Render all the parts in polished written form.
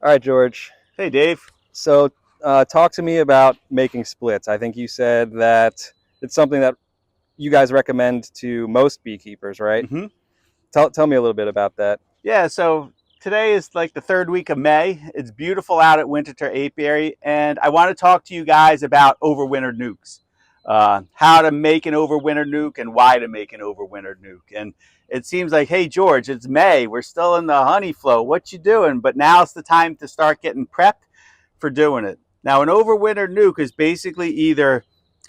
All right, George. Hey, Dave. So, talk to me about making splits. I think you said that it's something that you guys recommend to most beekeepers, right? hmm Tell me a little bit about that. Yeah, so today is like the third week of May. It's beautiful out at Winterthur Apiary, and I want to talk to you guys about overwintered nukes. How to make an overwintered nuke and why to make an overwintered nuke. And it seems like, hey, George, it's May. We're still in the honey flow. What you doing? But now's the time to start getting prepped for doing it. Now, an overwintered nuke is basically either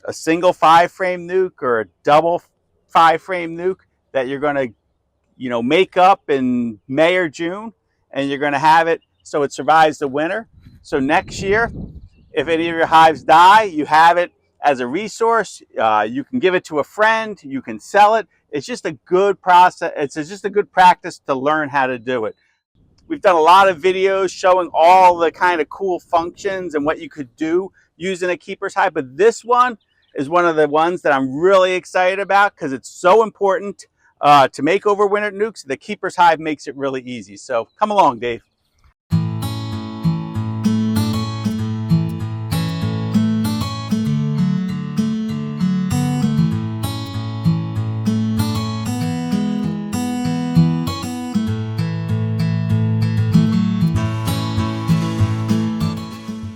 a single 5-frame nuke or a double 5-frame nuke that you're going to make up in May or June, and you're going to have it so it survives the winter. So next year, if any of your hives die, you have it as a resource. You can give it to a friend. You can sell it. It's just a good process. It's just a good practice to learn how to do it. We've done a lot of videos showing all the kind of cool functions and what you could do using a keeper's hive, but this one is one of the ones that I'm really excited about because it's so important to make overwintered nukes. The keeper's hive makes it really easy. So come along, Dave.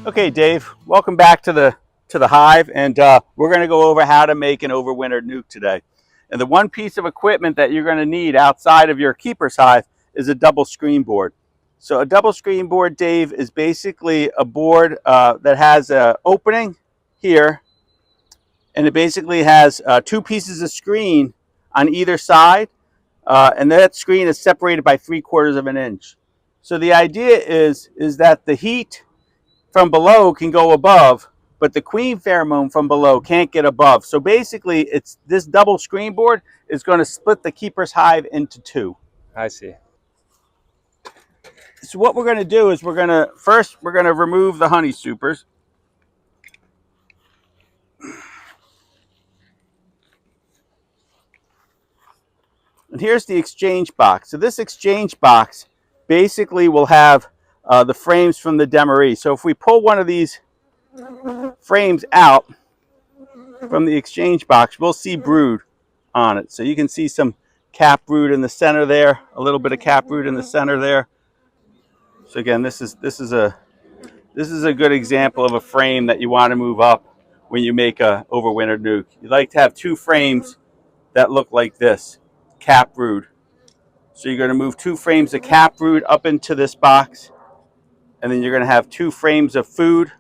Okay, Dave, welcome back to the hive, and we're going to go over how to make an overwintered nuke today. And the one piece of equipment that you're going to need outside of your keeper's hive is a double screen board. So a double screen board, Dave, is basically a board that has an opening here, and it basically has two pieces of screen on either side, and that screen is separated by 3/4 of an inch. So the idea is that the heat from below can go above, but the queen pheromone from below can't get above. So basically, it's this double screen board is going to split the keeper's hive into two. I see. So what we're going to do is we're going to remove the honey supers. And here's the exchange box. So this exchange box basically will have the frames from the demery. So if we pull one of these frames out from the exchange box, we'll see brood on it. So you can see some cap brood in the center there, a little bit of cap brood in the center there. So again, this is a good example of a frame that you want to move up when you make a overwintered nuke. You like to have two frames that look like this, cap brood. So you're going to move two frames of cap brood up into this box, and then you're going to have two frames of food.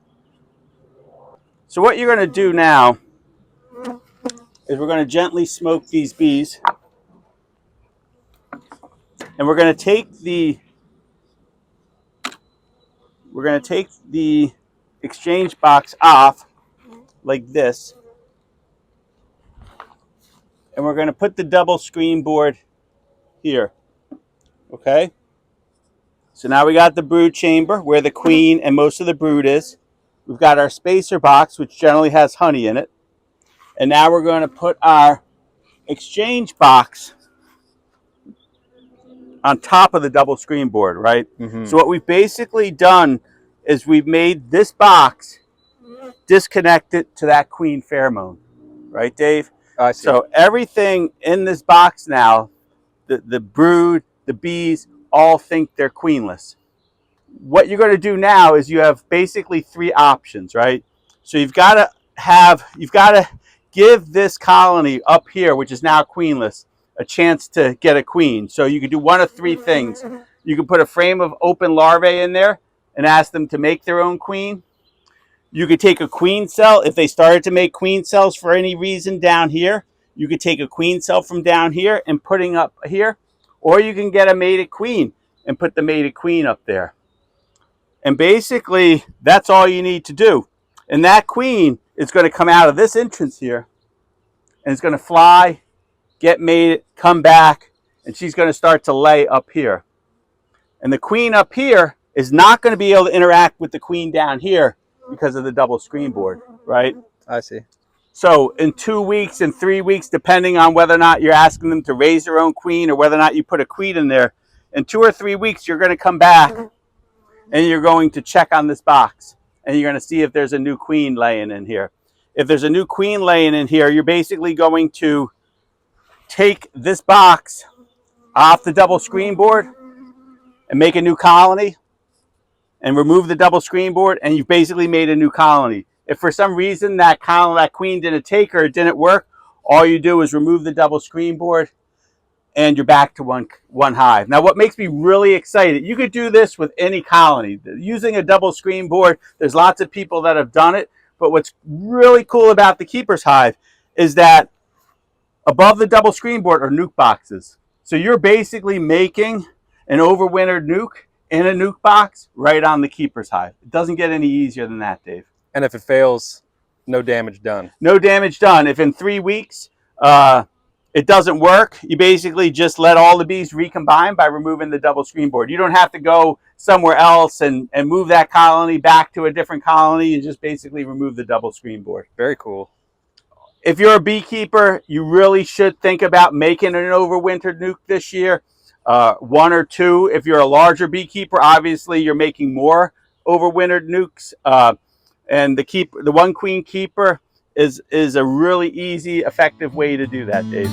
So what you're going to do now is we're going to gently smoke these bees, and we're going to take the exchange box off like this, and we're going to put the double screen board here. Okay, so now we got the brood chamber where the queen and most of the brood is. We've got our spacer box, which generally has honey in it, and now we're going to put our exchange box on top of the double screen board, right? So what we've basically done is we've made this box disconnected to that queen pheromone, right, Dave? I see. So everything in this box now, the brood, the bees, all think they're queenless. What you're going to do now is you have basically three options, right? So you've got to give this colony up here, which is now queenless, a chance to get a queen. So you can do one of three things. You can put a frame of open larvae in there and ask them to make their own queen. You could take a queen cell. If they started to make queen cells for any reason down here, you could take a queen cell from down here and putting up here, or you can get a mated queen and put the mated queen up there. And basically, that's all you need to do. And that queen is going to come out of this entrance here, and it's going to fly, get mated, come back, and she's going to start to lay up here. And the queen up here is not going to be able to interact with the queen down here because of the double screen board, right? I see. So in 2 weeks and 3 weeks, depending on whether or not you're asking them to raise their own queen or whether or not you put a queen in there, in 2 or 3 weeks, you're going to come back and you're going to check on this box, and you're going to see if there's a new queen laying in here. If there's a new queen laying in here, you're basically going to take this box off the double screen board and make a new colony, and remove the double screen board, and you've basically made a new colony. If for some reason that queen didn't take or it didn't work, all you do is remove the double screen board and you're back to one hive. Now, what makes me really excited, you could do this with any colony. Using a double screen board, there's lots of people that have done it, but what's really cool about the Keeper's Hive is that above the double screen board are nuke boxes. So you're basically making an overwintered nuke in a nuke box right on the Keeper's Hive. It doesn't get any easier than that, Dave. And if it fails, no damage done. No damage done. If in 3 weeks it doesn't work, you basically just let all the bees recombine by removing the double screen board. You don't have to go somewhere else and move that colony back to a different colony. You just basically remove the double screen board. Very cool. If you're a beekeeper, you really should think about making an overwintered nuke this year. 1 or 2. If you're a larger beekeeper, obviously you're making more overwintered nukes. And the one queen keeper is a really easy, effective way to do that, Dave.